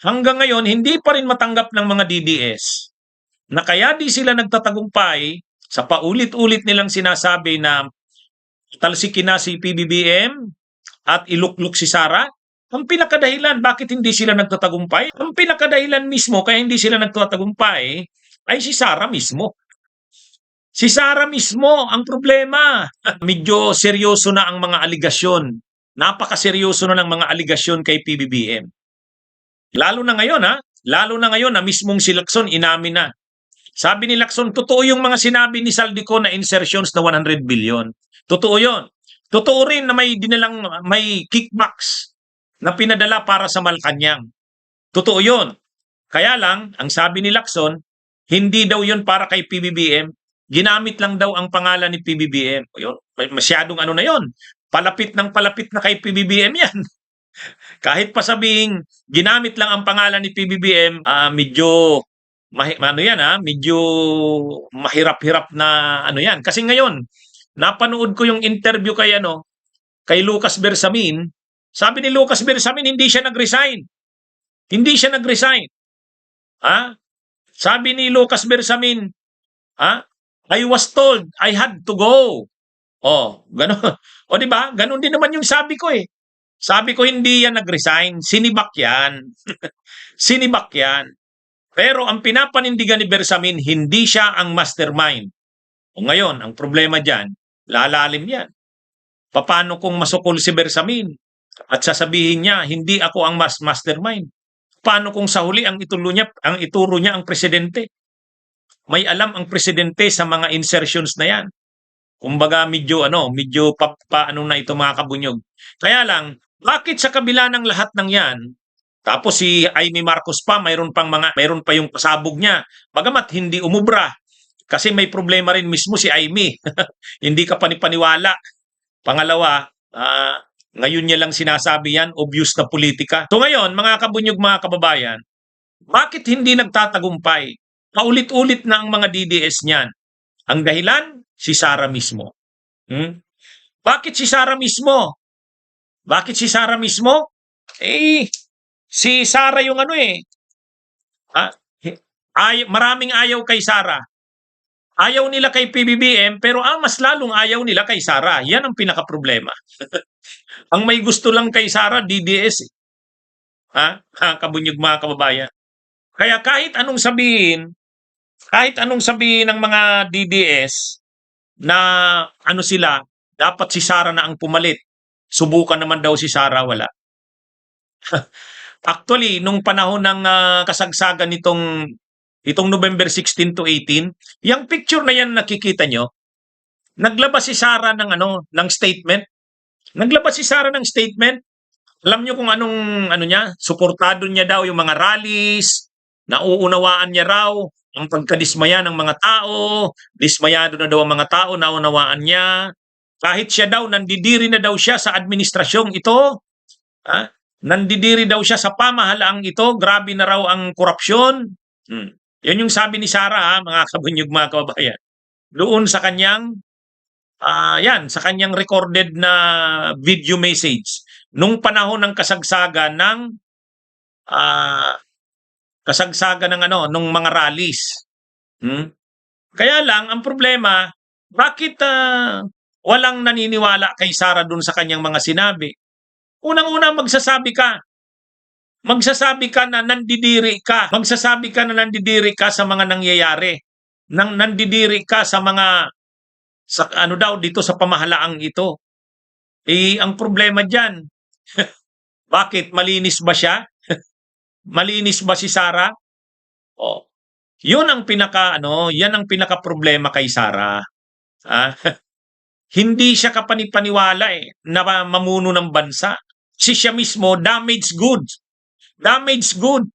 hanggang ngayon hindi pa rin matanggap ng mga DDS na kaya di sila nagtatagumpay sa paulit-ulit nilang sinasabi na talsikin na si PBBM at iluklok si Sara. Ang pinakadahilan bakit hindi sila nagtatagumpay, ang pinakadahilan mismo kaya hindi sila nagtatagumpay ay si Sara mismo. Si Sara mismo ang problema. Medyo seryoso na ang mga aligasyon. Napakaseryoso na ng mga aligasyon kay PBBM. Lalo na ngayon lalo na ngayon na mismong si Lacson inamin na. Sabi ni Lacson, totoo yung mga sinabi ni Saldico na insertions na 100 billion. Totoo yun. Totoo rin na may kickbacks na pinadala para sa Malacanang. Totoo yun. Kaya lang, ang sabi ni Lacson, hindi daw yun para kay PBBM. Ginamit lang daw ang pangalan ni PBBM. Yun, masyadong ano na yun. Palapit na kay PBBM yan. Kahit pa sabihing ginamit lang ang pangalan ni PBBM, medyo medyo mahirap-hirap na ano yan. Kasi ngayon, napanood ko yung interview kay Lucas Bersamin. Sabi ni Lucas Bersamin, hindi siya nag-resign. Hindi siya nag-resign. Sabi ni Lucas Bersamin, I was told I had to go. Oh, gano'n. O di ba? Gano'n din naman yung sabi ko eh. Sabi ko hindi yan nag-resign, sinibak yan. Sinibak yan. Pero ang pinapanindigan ni Bersamin, hindi siya ang mastermind. O ngayon, ang problema dyan, lalalim yan. Paano kung masukol si Bersamin at sasabihin niya, hindi ako ang mastermind? Paano kung sa huli ang ituro niya ang presidente? May alam ang presidente sa mga insertions na yan. Kumbaga medyo paano na ito mga kabunyog. Kaya lang, bakit sa kabila ng lahat ng yan, tapos si Amy Marcos pa, mayroon pa yung pasabog niya. Bagamat hindi umubra. Kasi may problema rin mismo si Amy. Hindi ka panipaniwala. Pangalawa, ngayon niya lang sinasabi yan, obvious na politika. So ngayon, mga kabunyog, mga kababayan, bakit hindi nagtatagumpay? Paulit-ulit na ang mga DDS niyan. Ang dahilan, si Sara mismo. Bakit si Sara mismo? Bakit si Sara mismo? Si Sara yung maraming ayaw kay Sara. Ayaw nila kay PBBM, pero mas lalong ayaw nila kay Sara. Yan ang pinaka-problema. Ang may gusto lang kay Sara, DDS. Kabunyog mga kababayan. Kaya kahit anong sabihin ng mga DDS na sila, dapat si Sara na ang pumalit. Subukan naman daw si Sara, wala. Actually, nung panahon ng kasagsagan itong November 16 to 18, yung picture na yan nakikita nyo, naglabas si Sara ng statement. Naglabas si Sara ng statement. Alam nyo kung anong niya? Suportado niya daw yung mga rallies, nauunawaan niya raw ang pagkadismaya ng mga tao, dismayado na daw ang mga tao, naunawaan niya. Kahit siya daw, nandidiri na daw siya sa administrasyong ito, nandidiri daw siya sa pamahalaang ito, grabe na raw ang korupsyon. Yan yung sabi ni Sara, mga kabunyog, mga kababayan. Doon sa kanyang, sa kanyang recorded na video message, nung panahon ng kasagsagan ng nung mga rallies. Kaya lang, ang problema, bakit walang naniniwala kay Sara dun sa kanyang mga sinabi? Unang-una, magsasabi ka na nandidiri ka. Magsasabi ka na nandidiri ka sa mga nangyayari. Nandidiri ka sa mga, dito sa pamahalaang ito. Ang problema dyan, bakit? Malinis ba siya? Malinis ba si Sara? Yan ang pinaka problema kay Sara. Hindi siya kapanipaniwala na mamuno ng bansa. Siya mismo, damaged goods. Damaged good.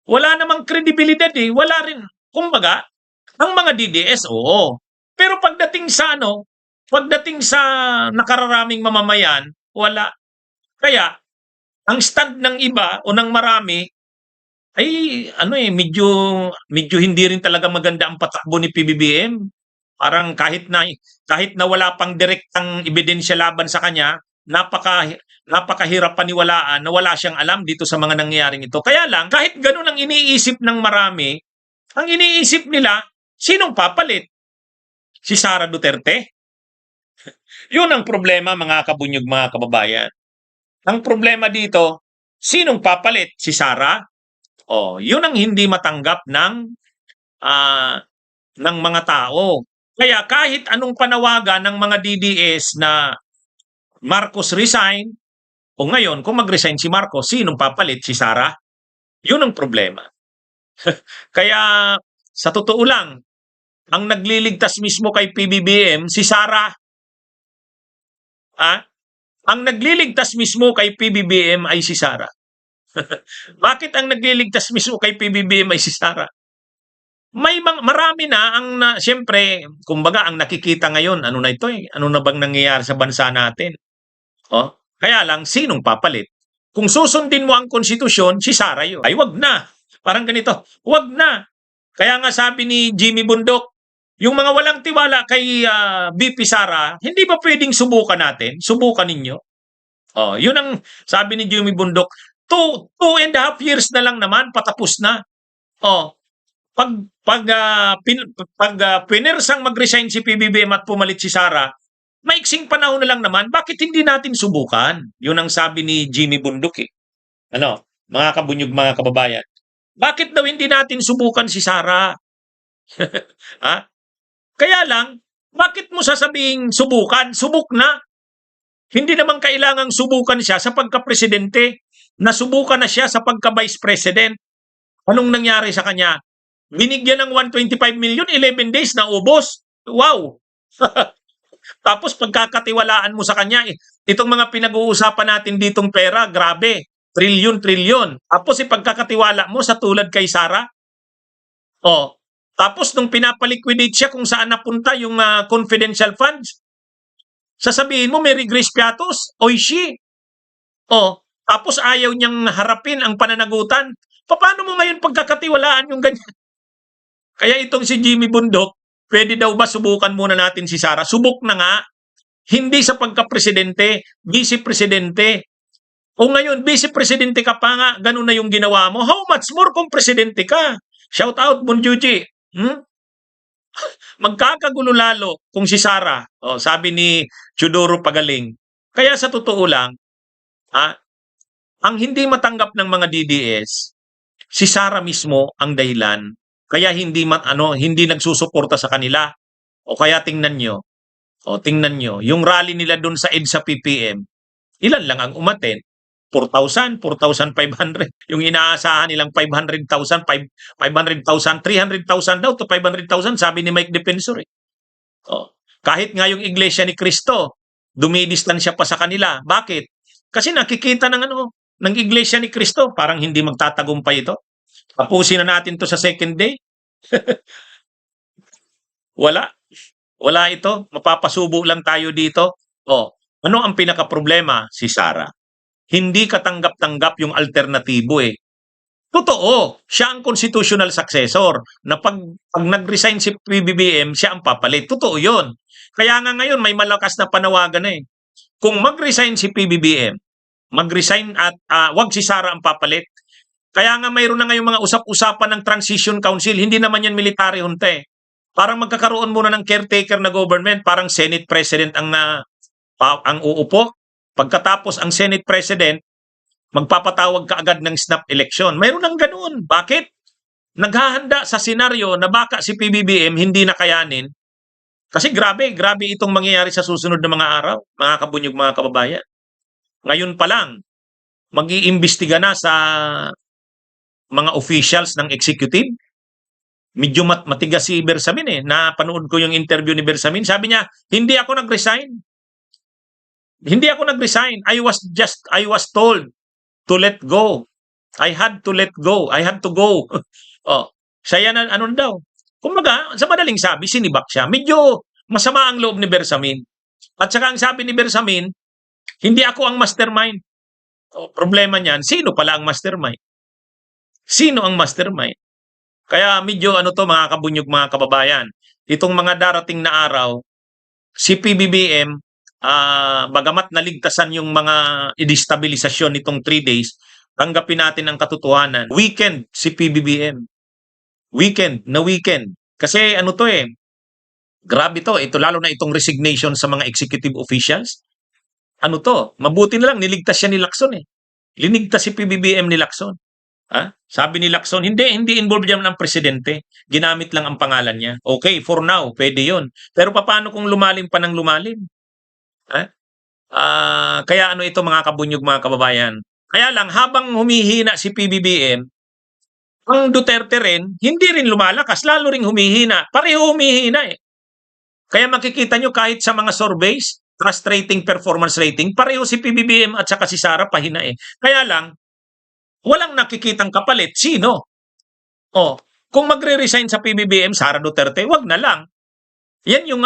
Wala namang kredibilidad Wala rin. Kumbaga, ang mga DDS, oo. Pero pagdating sa nakararaming mamamayan, wala. Kaya, ang stand ng iba o ng marami, ay medyo hindi rin talaga maganda ang patakbo ni PBBM. Parang kahit na wala pang direktang ebidensya laban sa kanya, napakahirap paniwalaan na wala siyang alam dito sa mga nangyayaring ito. Kaya lang, kahit ganun ang iniisip ng marami, ang iniisip nila, sinong papalit? Si Sara Duterte? Yun ang problema, mga kabunyog, mga kababayan. Ang problema dito, sinong papalit? Si Sara? Oh, yun ang hindi matanggap ah, ng mga tao. Kaya kahit anong panawagan ng mga DDS na Marcos resign, o ngayon, kung mag-resign si Marcos, sinong papalit? Si Sara? Yun ang problema. Kaya, sa totoo lang, ang nagliligtas mismo kay PBBM, si Sara. Ah? Ang nagliligtas mismo kay PBBM ay si Sara. Bakit ang nagliligtas mismo kay PBBM ay si Sara? Marami na ang siyempre, kumbaga ang nakikita ngayon, ano na ito eh? Ano na bang nangyayari sa bansa natin? Oh, kaya lang sinong papalit? Kung susundin mo ang konstitusyon, si Sara yun. Ay wag na. Parang ganito, wag na. Kaya nga sabi ni Jimmy Bundok, yung mga walang tiwala kay VP Sara, hindi ba pwedeng subukan natin? Subukan ninyo. Oh, yun ang sabi ni Jimmy Bundok. 2.5 years na lang naman, patapos na. Oh, pag pinersang mag-resign si PBBM at pumalit si Sara, maiksing panahon na lang naman, bakit hindi natin subukan? Yun ang sabi ni Jimmy Bundok eh. Ano, mga kabunyog, mga kababayan. Bakit daw hindi natin subukan si Sara? Ha? Kaya lang, bakit mo sasabing subukan? Subok na. Hindi naman kailangang subukan siya sa pagka-presidente. Nasubukan na siya sa pagka-vice president. Anong nangyari sa kanya? Binigyan ng 125 million, 11 days na ubos. Wow! Tapos pagkakatiwalaan mo sa kanya, itong mga pinag-uusapan natin ditong pera, grabe. Trilyon. Tapos pagkakatiwala mo sa tulad kay Sara. Oh, tapos nung pinapaliquidate siya kung saan napunta yung confidential funds, sasabihin mo Mary Grace Piatos, Oishi. Oh, tapos ayaw niyang harapin ang pananagutan. Paano mo ngayon pagkakatiwalaan yung ganyan? Kaya itong si Jimmy Bundok, pwede daw ba subukan muna natin si Sara? Subok na nga. Hindi sa pagka-presidente, vice-presidente. O ngayon, vice-presidente ka pa nga, ganun na yung ginawa mo. How much more kung presidente ka? Shout out, Bonjuji. Magkakagulo lalo kung si Sara. O, sabi ni Chudoro Pagaling. Kaya sa totoo lang, ang hindi matanggap ng mga DDS, si Sara mismo ang dahilan. Kaya hindi nagsusuporta sa kanila. O kaya tingnan nyo, yung rally nila doon sa EDSA PPM, ilan lang ang umaten? 4,000, 4,500. Yung inaasahan nilang 500,000, 500,000, 300,000 daw to 500,000, sabi ni Mike Defensor. Oh. Kahit nga yung Iglesia ni Cristo, dumidistansya pa sa kanila. Bakit? Kasi nakikita ng Iglesia ni Cristo, parang hindi magtatagumpay ito. Tapusin na natin to sa second day. Wala. Wala ito. Mapapasubo lang tayo dito. Oh, ano ang pinaka-problema? Si Sara. Hindi katanggap-tanggap yung alternatibo eh. Totoo, siya ang constitutional successor na pag nag-resign si PBBM, siya ang papalit. Totoo yun. Kaya nga ngayon may malakas na panawagan na eh. Kung mag-resign si PBBM, mag-resign at wag si Sara ang papalit. Kaya nga mayroon na ngayong mga usap-usapan ng Transition Council, hindi naman yan military junta eh. Parang magkakaroon muna ng caretaker na government, parang Senate President ang uupo. Pagkatapos ang Senate President, magpapatawag ka agad ng snap election. Mayroon ng ganoon. Bakit? Naghahanda sa senaryo na baka si PBBM hindi nakayanin. Kasi grabe itong mangyayari sa susunod na mga araw, mga kabunyog, mga kababayan. Ngayon pa lang, mag-iimbestiga na sa mga officials ng executive. Medyo matigas si Bersamin eh. Napanood ko yung interview ni Bersamin. Sabi niya, hindi ako nag-resign. Hindi ako nag-resign. I was told to let go. I had to let go. I had to go. Oh, siya yan daw. Kumbaga, sa madaling sabi, sinibak siya. Medyo masama ang loob ni Bersamin. At saka ang sabi ni Bersamin, hindi ako ang mastermind. Oh, problema niyan, sino pala ang mastermind? Sino ang mastermind? Kaya medyo mga kabunyog, mga kababayan. Itong mga darating na araw, si PBBM bagamat naligtasan yung mga destabilisasyon nitong 3 days, tanggapin natin ang katotohanan. Weekend si PBBM. Weekend. Kasi ano to eh, grabe to. Ito lalo na itong resignation sa mga executive officials. Ano to? Mabuti na lang niligtas siya ni Lacson eh. Linigtas si PBBM ni Lacson. Sabi ni Lacson, hindi involved yan ng presidente. Ginamit lang ang pangalan niya. Okay, for now, pwede yon. Pero paano kung lumalim pa ng lumalim? Kaya ano ito mga kabunyog, mga kababayan? Kaya lang, habang humihina si PBBM, ang Duterte rin, hindi rin lumalakas, lalo ring humihina. Pareho humihina eh. Kaya makikita nyo kahit sa mga surveys, trust rating, performance rating, pareho si PBBM at saka si Sara pahina eh. Kaya lang, walang nakikitang kapalit. Sino? Kung magre-resign sa PBBM, Sara Duterte, wag na lang. Yan yung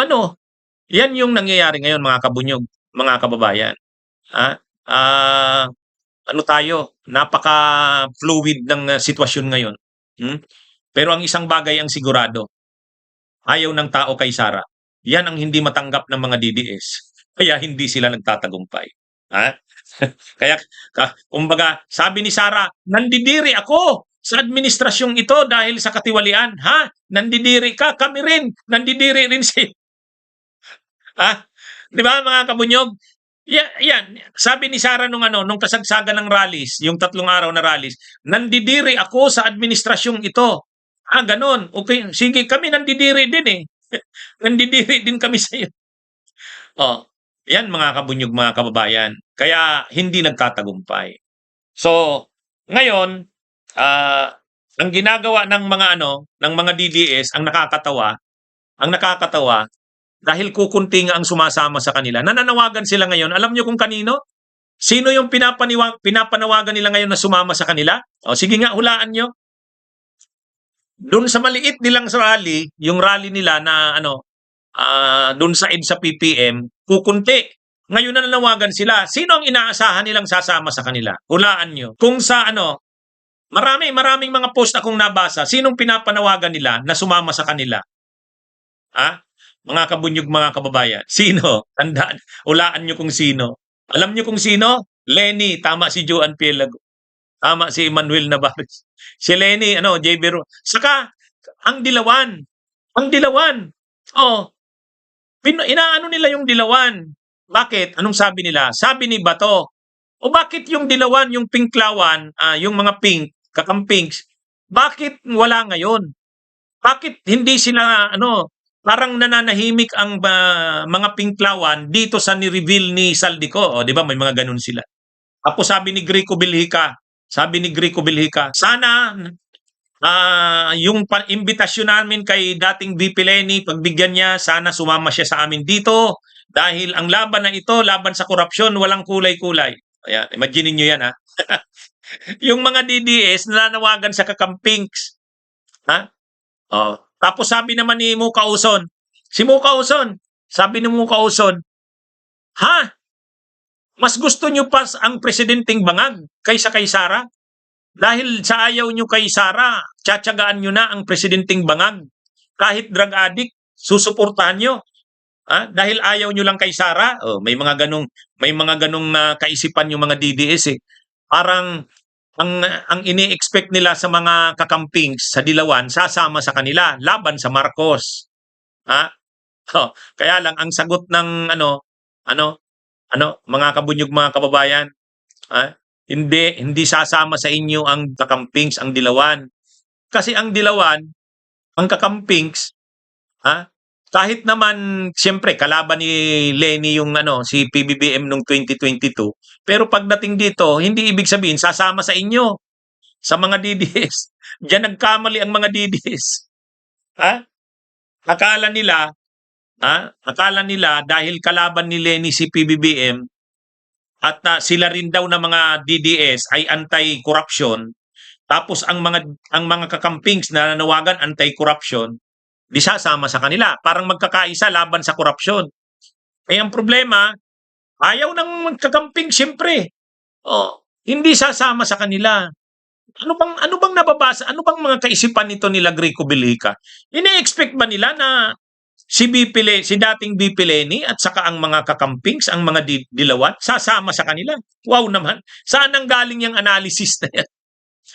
yan yung nangyayari ngayon mga kabunyog, mga kababayan. Ano tayo, napaka-fluid ng sitwasyon ngayon. Pero ang isang bagay ang sigurado, ayaw ng tao kay Sara. Yan ang hindi matanggap ng mga DDS. Kaya hindi sila nagtatagumpay. Kaya, kumbaga, sabi ni Sara, nandidiri ako sa administrasyong ito dahil sa katiwalian. Nandidiri ka, kami rin. Nandidiri rin si... Di ba mga kabunyog? Yan. Sabi ni Sara nung kasagsagan ng rallies, yung 3 araw na rallies, nandidiri ako sa administrasyong ito. Ganon. Okay, sige, kami nandidiri din eh. Nandidiri din kami sa iyo. Yan mga kabunyog, mga kababayan. Kaya hindi nagtatagumpay. So, ngayon, ang ginagawa ng mga DDS, ang nakakatawa, dahil kukunti nga ang sumasama sa kanila, nananawagan sila ngayon. Alam nyo kung kanino? Sino yung pinapanawagan nila ngayon na sumama sa kanila? Sige nga, hulaan nyo. Doon sa maliit nilang rally, yung rally nila na doon sa EDSA PPM, kukunti. Ngayon nananawagan sila. Sino ang inaasahan nilang sasama sa kanila? Hulaan nyo. Kung sa maraming mga post akong nabasa, sinong pinapanawagan nila na sumama sa kanila? Mga kabunyog, mga kababayan. Sino? Tandaan. Hulaan nyo kung sino. Alam nyo kung sino? Lenny. Tama si Joan Pielago. Tama si Emmanuel Navarez. Si Lenny, JB Ro. Saka, ang Dilawan. Inaano nila yung Dilawan. Bakit? Anong sabi nila? Sabi ni Bato, bakit yung Dilawan, yung Pinklawan, yung mga pink, kakampinks, bakit wala ngayon? Bakit hindi sila, parang nananahimik ang mga Pinklawan dito sa ni-reveal ni Saldico? Di ba? May mga ganun sila. Tapos sabi ni Greco Bilhica, sana yung imbitasyon namin kay dating VP Lenny, pagbigyan niya, sana sumama siya sa amin dito dahil ang laban na ito, laban sa korupsyon, walang kulay-kulay. Ayan, imagine niyo yan yung mga DDS nananawagan sa kakampings. Tapos sabi naman ni Muka Uson, sabi ni Muka Uson, mas gusto nyo pa ang presidenteng bangag kaysa kay Sara? Dahil sa ayaw nyo kay Sara, tsatsagaan nyo na ang presidenteng bangag. Kahit drug addict, susuportahan nyo. Dahil ayaw nyo lang kay Sara, may mga ganong kaisipan yung mga DDS eh. Parang ang ini-expect nila sa mga kakampings sa Dilawan, sasama sa kanila laban sa Marcos. Kaya lang ang sagot ng mga kabunyog, mga kababayan, hindi sasama sa inyo ang kakampings, ang Dilawan. Kasi ang Dilawan, ang kakampings, kahit naman, siyempre, kalaban ni Lenny yung si PBBM noong 2022, pero pagdating dito, hindi ibig sabihin, sasama sa inyo, sa mga DDS. Diyan nagkamali ang mga DDS. Akala nila dahil kalaban ni Lenny si PBBM at sila rin daw na mga DDS ay anti-corruption, tapos ang mga kakampings na nanawagan anti-corruption, di sasama sa kanila. Parang magkakaisa laban sa korupsyon. Ang problema, ayaw ng magkakamping siyempre. Hindi sasama sa kanila. Ano bang nababasa? Ano bang mga kaisipan nito nila Greco Bilhica? Ine-expect ba nila na si dating VP Leni at saka ang mga kakampings, ang mga dilawan, sasama sa kanila. Wow naman. Saan ang galing yung analysis na yan?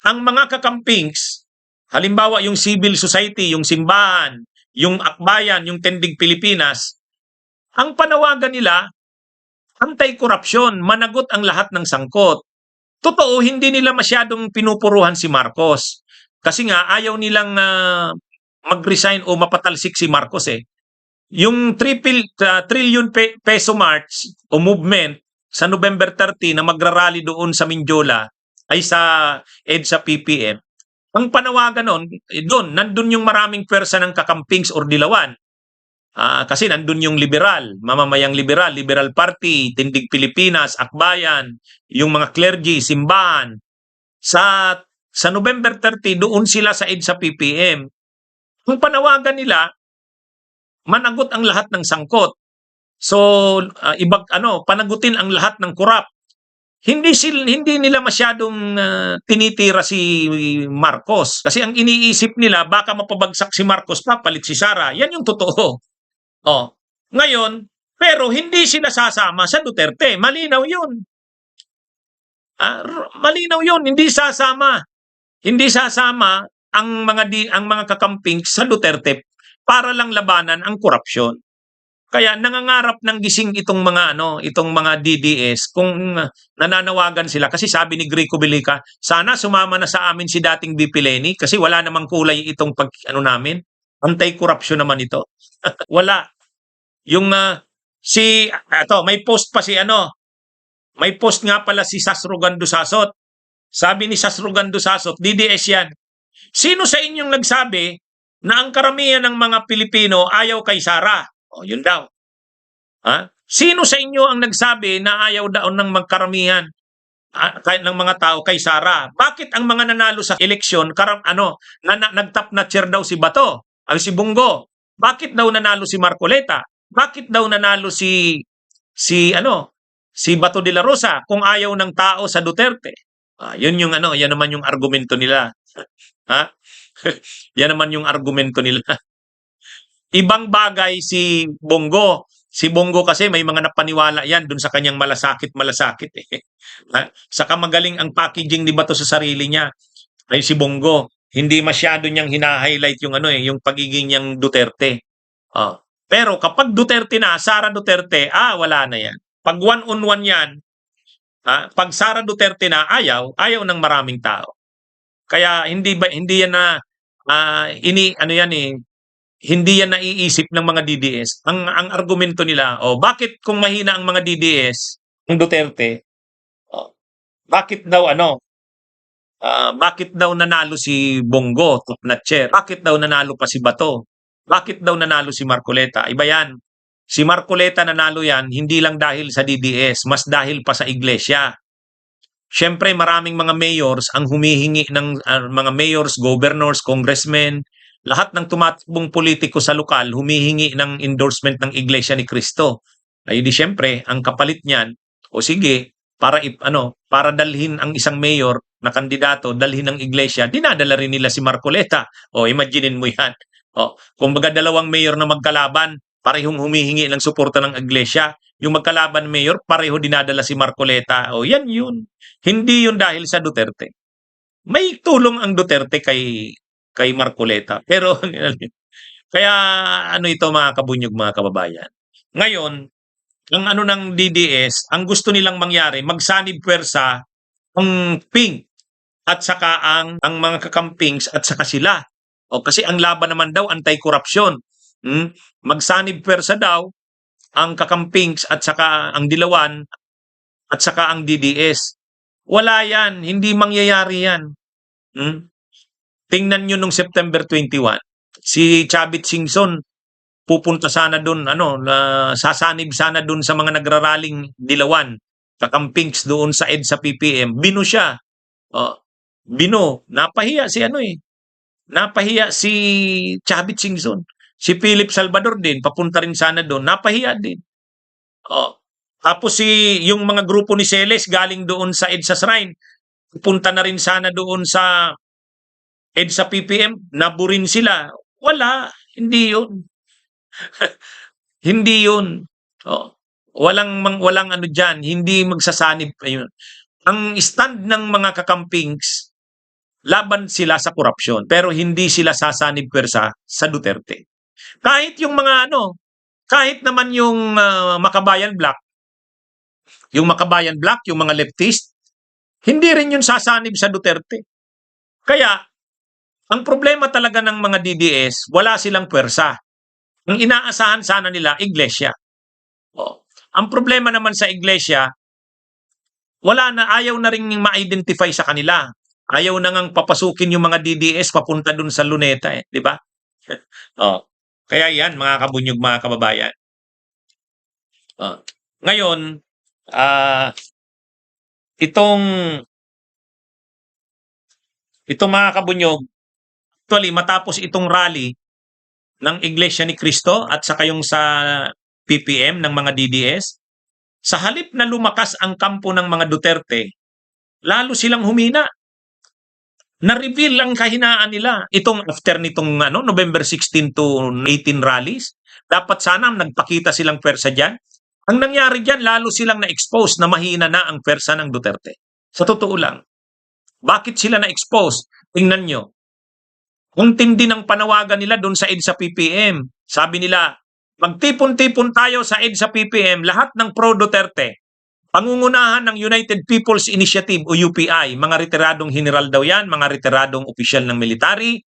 Ang mga kakampings, halimbawa yung civil society, yung simbahan, yung akbayan, yung Tindig Pilipinas, ang panawagan nila, anti-korupsyon, managot ang lahat ng sangkot. Totoo, hindi nila masyadong pinupuruhan si Marcos. Kasi nga, ayaw nilang mag-resign o mapatalsik si Marcos eh. Yung 3 trillion peso march o movement sa November 30 na magrarally doon sa Mindiola ay sa EDSA PPM. Ang panawagan nun, doon, nandun yung maraming pwersa ng kakampings or dilawan. Kasi nandun yung liberal, mamamayang liberal, Liberal Party, Tindig Pilipinas, Akbayan, yung mga clergy, simbahan. Sa November 30, doon sila sa EDSA PPM. Ang panawagan nila, managot ang lahat ng sangkot. So, panagutin ang lahat ng korap. Hindi nila masyadong tinitira si Marcos. Kasi ang iniisip nila, baka mapabagsak si Marcos, papalit si Sara. Yan yung totoo. Ngayon, pero hindi sila sasama sa Duterte. Malinaw yun. Malinaw yun. Hindi sasama. Hindi sasama ang mga kakamping sa Duterte para lang labanan ang korupsyon. Kaya nangangarap ng gising itong mga DDS kung nananawagan sila kasi sabi ni Greco Belica, sana sumama na sa amin si dating VP Leni kasi wala namang kulay itong namin. Anti-corruption naman ito. Wala. Yung may post pa may post nga pala si Sasrugan Dusasot. Sabi ni Sasrugan Dusasot, DDS yan. Sino sa inyong nagsabi na ang karamihan ng mga Pilipino ayaw kay Sara? Yun daw. Sino sa inyo ang nagsabi na ayaw daw ng magkaramihan ng mga tao kay Sara? Bakit ang mga nanalo sa eleksyon, nagtap na chair daw si Bato, si Bongo? Bakit daw nanalo si Marcoleta? Bakit daw nanalo si Bato de la Rosa kung ayaw ng tao sa Duterte? Yan naman yung argumento nila. Yan naman yung argumento nila. Ibang bagay si Bongo. Si Bongo kasi may mga napaniwala yan dun sa kanyang malasakit eh. Saka magaling ang packaging ni Bato sa sarili niya. Ay si Bongo, hindi masyado niyang hina-highlight yung pagiging niyang Duterte. Pero kapag Duterte na, Sara Duterte, wala na yan. Pag one-on-one yan, pag Sara Duterte na, ayaw ng maraming tao. Kaya hindi yan na hindi yan naiisip ng mga DDS. Ang argumento nila, bakit kung mahina ang mga DDS, ng Duterte, bakit daw nanalo si Bongo, top na chair? Bakit daw nanalo pa si Bato? Bakit daw nanalo si Marcoleta? Iba yan. Si Marcoleta nanalo yan, hindi lang dahil sa DDS, mas dahil pa sa iglesia. Siyempre, maraming mga mayors ang humihingi ng mga mayors, governors, congressmen, lahat ng tumatakbong politiko sa lokal humihingi ng endorsement ng Iglesia ni Cristo. Ay di siyempre, ang kapalit niyan, sige, para dalhin ang isang mayor na kandidato, dalhin ng iglesia, dinadala rin nila si Marcoleta. Imaginein mo yan. Kumbaga dalawang mayor na magkalaban, parehong humihingi ng suporta ng iglesia. Yung magkalaban mayor, pareho dinadala si Marcoleta. Yan yun. Hindi yun dahil sa Duterte. May tulong ang Duterte kay Marcoleta. Pero kaya ito mga kabunyog, mga kababayan. Ngayon, ang ng DDS, ang gusto nilang mangyari, magsanib pwersa ang pink at saka ang mga kakampings at saka sila. Kasi ang laban naman daw anti-corruption. Magsanib pwersa daw ang kakampings at saka ang dilawan at saka ang DDS. Wala yan, hindi mangyayari yan. Tingnan nyo nung September 21, si Chavit Singson pupunta sana doon, sasanib sana doon sa mga nagraraling dilawan, kakampings doon sa EDSA PPM. Bino siya. Napahiya Napahiya si Chavit Singson. Si Philip Salvador din, papunta rin sana doon. Napahiya din. Tapos yung mga grupo ni Celes galing doon sa EDSA Shrine, pupunta na rin sana doon sa EDSA PPM, naburin sila. Wala, hindi yun. Hindi yun. Oh, walang ano diyan, hindi magsasanib ayun. Ang stand ng mga kakampings, laban sila sa korupsyon, pero hindi sila sasanib pwersa sa Duterte. Kahit yung mga ano, kahit naman yung Makabayan Black, yung mga leftist, hindi rin yun sasanib sa Duterte. Kaya, ang problema talaga ng mga DDS, wala silang pwersa. Ang inaasahan sana nila, iglesia. Oh. Ang problema naman sa iglesia, wala na, ayaw na ring ma-identify sa kanila. Ayaw na ngang papasukin yung mga DDS papunta dun sa Luneta, di ba? Oh. Kaya yan, mga kabunyog, mga kababayan. Oh. Ngayon, itong mga kabunyog, actually, matapos itong rally ng Iglesia ni Cristo at saka yung sa PPM ng mga DDS, sa halip na lumakas ang kampo ng mga Duterte, lalo silang humina. Na-reveal ang kahinaan nila. Itong after nitong November 16 to 18 rallies, dapat sana nagpakita silang pwersa dyan. Ang nangyari dyan, lalo silang na-expose na mahina na ang pwersa ng Duterte. Sa totoo lang. Bakit sila na-expose? Tingnan nyo. Kung tindi ng panawagan nila doon sa EDSA PPM, sabi nila, magtipon-tipon tayo sa EDSA PPM, lahat ng pro-Duterte. Pangungunahan ng United People's Initiative o UPI, mga retiradong general daw yan, mga retiradong opisyal ng military.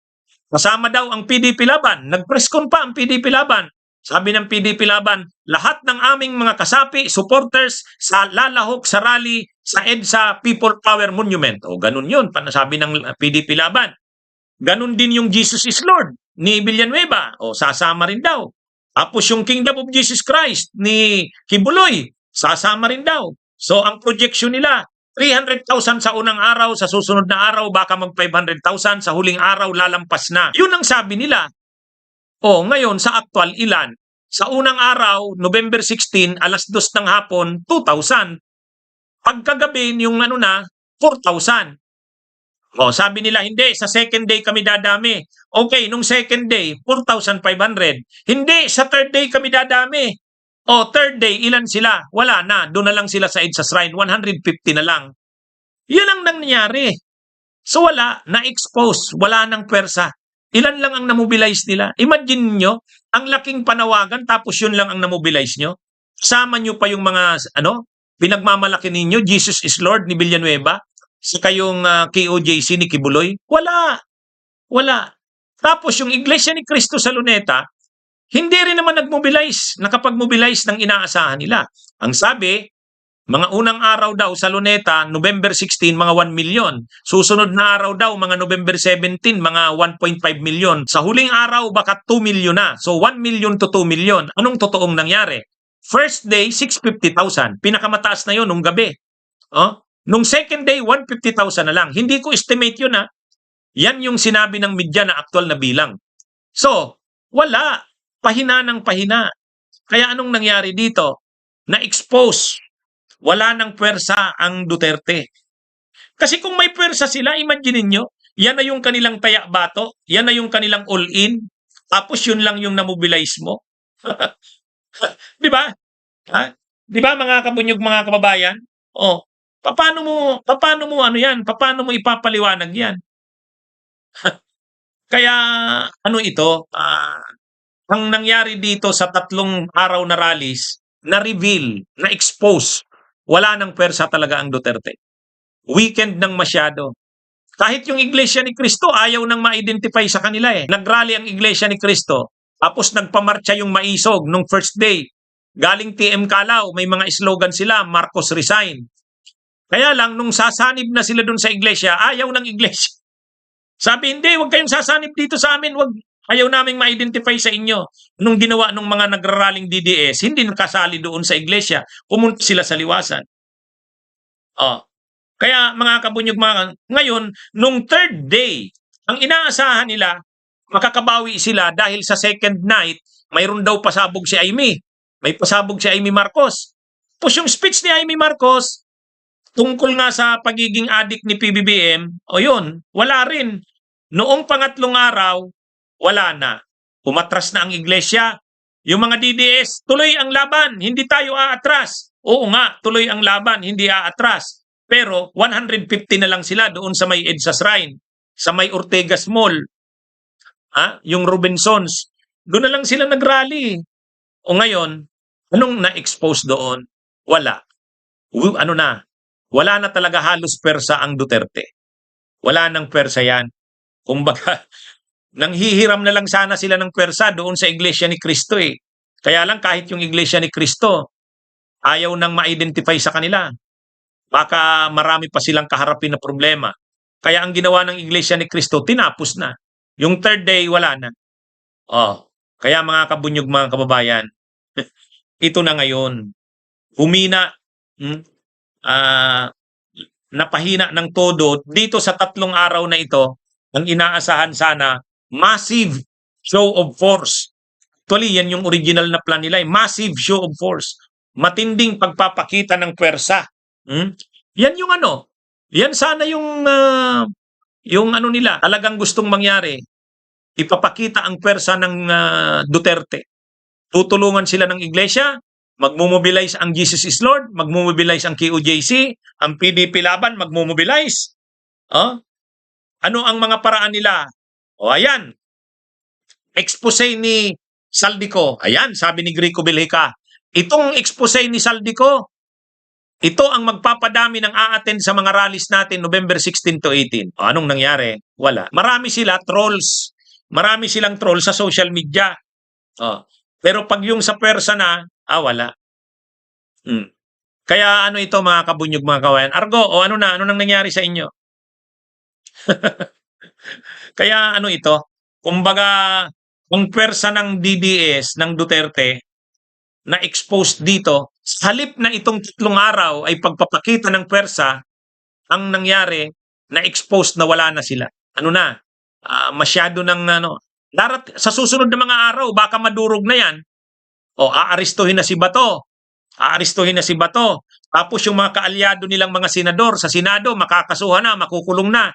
Kasama daw ang PDP Laban. Nag-presscon pa ang PDP Laban. Sabi ng PDP Laban, lahat ng aming mga kasapi, supporters sa lalahok sa rally sa EDSA People Power Monument. O ganun yun, sabi ng PDP Laban. Ganun din yung Jesus is Lord ni Villanueva. O sasama rin daw. Tapos yung Kingdom of Jesus Christ ni Kibuloy, sasama rin daw. So ang projection nila, 300,000 sa unang araw, sa susunod na araw baka mag 500,000, sa huling araw lalampas na. Yun ang sabi nila. O ngayon sa actual ilan? Sa unang araw, November 16, alas 2 ng hapon, 2,000. Pagkagabi yung 4,000. O sabi nila, hindi, sa second day kami dadami. Okay, nung second day, 4,500. Hindi, sa third day kami dadami. O, third day, ilan sila? Wala na. Doon na lang sila sa EDSA Shrine. 150 na lang. Yan ang nangyari. So wala, na-expose. Wala ng pwersa. Ilan lang ang namobilize nila? Imagine nyo, ang laking panawagan, tapos yun lang ang namobilize nyo. Sama nyo pa yung mga, pinagmamalaki ninyo, Jesus is Lord ni Villanueva, sa kayong KOJC ni Kibuloy. Wala. Wala. Tapos yung Iglesia ni Cristo sa Luneta, hindi rin naman nakapag-mobilize ng inaasahan nila. Ang sabi, mga unang araw daw sa Luneta, November 16, mga 1 million. Susunod na araw daw, mga November 17, mga 1.5 million. Sa huling araw, baka 2 million na. So 1 million to 2 million. Anong totoong nangyari? First day, 650,000. Pinakamataas na yun nung gabi. Nung second day, 150,000 na lang. Hindi ko estimate yun ha. Yan yung sinabi ng media na aktual na bilang. So, wala. Pahina ng pahina. Kaya anong nangyari dito? Na-expose. Wala ng pwersa ang Duterte. Kasi kung may pwersa sila, imagine niyo, yan na yung kanilang taya-bato, yan na yung kanilang all-in, tapos yun lang yung namobilize mo. Di ba? Di ba mga kabunyog, mga kababayan? Paano mo yan? Paano mo ipapaliwanag yan? Kaya ito, ang nangyari dito sa 3 araw na rallies, na-reveal, na-expose, wala ng pwersa talaga ang Duterte. Weekend ng masyado. Kahit yung Iglesia ni Cristo, ayaw nang ma-identify sa kanila eh. Nag-rally ang Iglesia ni Cristo, tapos nagpamarcha yung Maisog nung first day. Galing TM Calao, may mga slogan sila, Marcos resign. Kaya lang, nung sasanib na sila dun sa iglesia, ayaw ng iglesia. Sabi, hindi, huwag kayong sasanib dito sa amin, ayaw naming ma-identify sa inyo. Nung ginawa ng mga nagraraling DDS, hindi nakasali doon sa iglesia, pumunta sila sa liwasan. Kaya mga kabunyog, ngayon, nung third day, ang inaasahan nila, makakabawi sila dahil sa second night, mayroon daw pasabog si Amy. May pasabog si Amy Marcos. Tapos yung speech ni Amy Marcos, tungkol nga sa pagiging addict ni PBBM, yun, wala rin. Noong pangatlong araw, wala na. Umatras na ang iglesia, Yung mga DDS, tuloy ang laban, hindi tayo aatras. Oo nga, tuloy ang laban, hindi aatras. Pero 150 na lang sila doon sa may EDSA Shrine, sa may Ortegas Mall, yung Robinsons. Doon na lang sila nagrally. O ngayon, anong na-expose doon? Wala. Wala na talaga halos persa ang Duterte. Wala nang persa yan. Kumbaga, nanghihiram na lang sana sila ng persa doon sa Iglesia ni Cristo eh. Kaya lang kahit yung Iglesia ni Cristo, ayaw nang ma-identify sa kanila. Baka marami pa silang kaharapin na problema. Kaya ang ginawa ng Iglesia ni Cristo, tinapos na. Yung third day, wala na. Kaya mga kabunyog, mga kababayan, ito na ngayon. Humina, napahina ng todo. Dito sa 3 araw na ito, ang inaasahan sana, massive show of force. Actually, yan yung original na plan nila. Massive show of force. Matinding pagpapakita ng pwersa. Yan yung yan sana yung ano nila, talagang gustong mangyari. Ipapakita ang pwersa ng Duterte. Tutulungan sila ng iglesia, magmomobilize ang Jesus is Lord, magmomobilize ang QJC, ang PDP Laban, magmomobilize. Ano ang mga paraan nila? Ayan. Expose ni Saldico. Ayan, sabi ni Greco Belhica. Itong expose ni Saldico, ito ang magpapadami ng a-attend sa mga rallies natin November 16 to 18. Anong nangyari? Wala. Marami sila trolls. Marami silang troll sa social media. Pero pag yung sa pwersa na, wala. Kaya ito mga kabunyog, mga kawayan. Argo, ano nang nangyari sa inyo? Kaya ito? Kumbaga, ang pwersa ng DDS, ng Duterte, na-expose dito, sa halip na itong 3 araw ay pagpapakita ng pwersa, ang nangyari, na-expose na wala na sila. Masyado ng sa susunod na mga araw, baka madurog na yan. Aarestuhin na si Bato. Tapos yung mga kaalyado nilang mga senador sa Senado, makakasuhan na, makukulong na.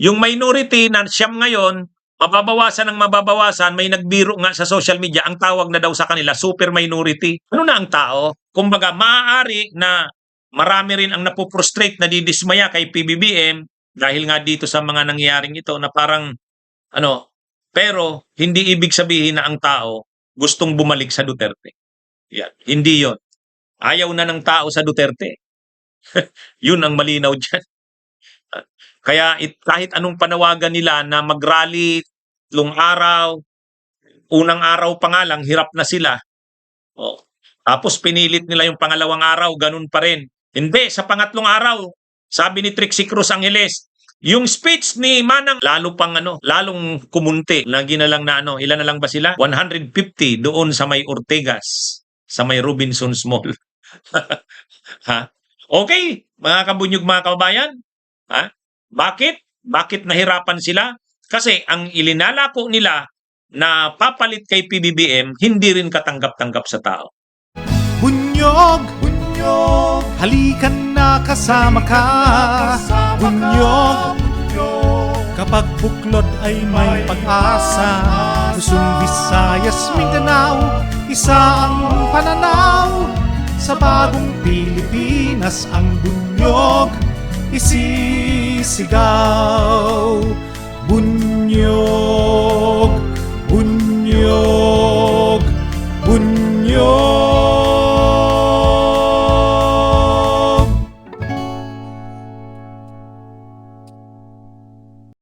Yung minority na siyam ngayon, mababawasan ng mababawasan, may nagbiro nga sa social media, ang tawag na daw sa kanila, super minority. Ano na ang tao? Kumbaga, maaari na marami rin ang napoprostrate, nadidismaya kay PBBM dahil nga dito sa mga nangyaring ito na parang, pero hindi ibig sabihin na ang tao gustong bumalik sa Duterte. Yan. Hindi yon. Ayaw na ng tao sa Duterte. Yun ang malinaw dyan. Kaya kahit anong panawagan nila na mag-rally 3 araw, unang araw pa nga lang, hirap na sila. Tapos pinilit nila yung pangalawang araw, ganun pa rin. Hindi, sa pangatlong araw, sabi ni Trixie Cruz Angeles, yung speech ni Manang, lalong kumunti. Lagi na lang na ilan na lang ba sila? 150 doon sa may Ortegas, sa may Robinsons Mall. Okay, mga kabunyog, mga kababayan. Bakit? Bakit nahirapan sila? Kasi ang ilinalako nila na papalit kay PBBM, hindi rin katanggap-tanggap sa tao. Bunyog, halikan na kasama ka. Bunyog, kapag buklod ay may pag-asa. Luzon, Visayas, Mindanao, isa ang pananaw. Sa bagong Pilipinas ang bunyog isisigaw. Bunyog.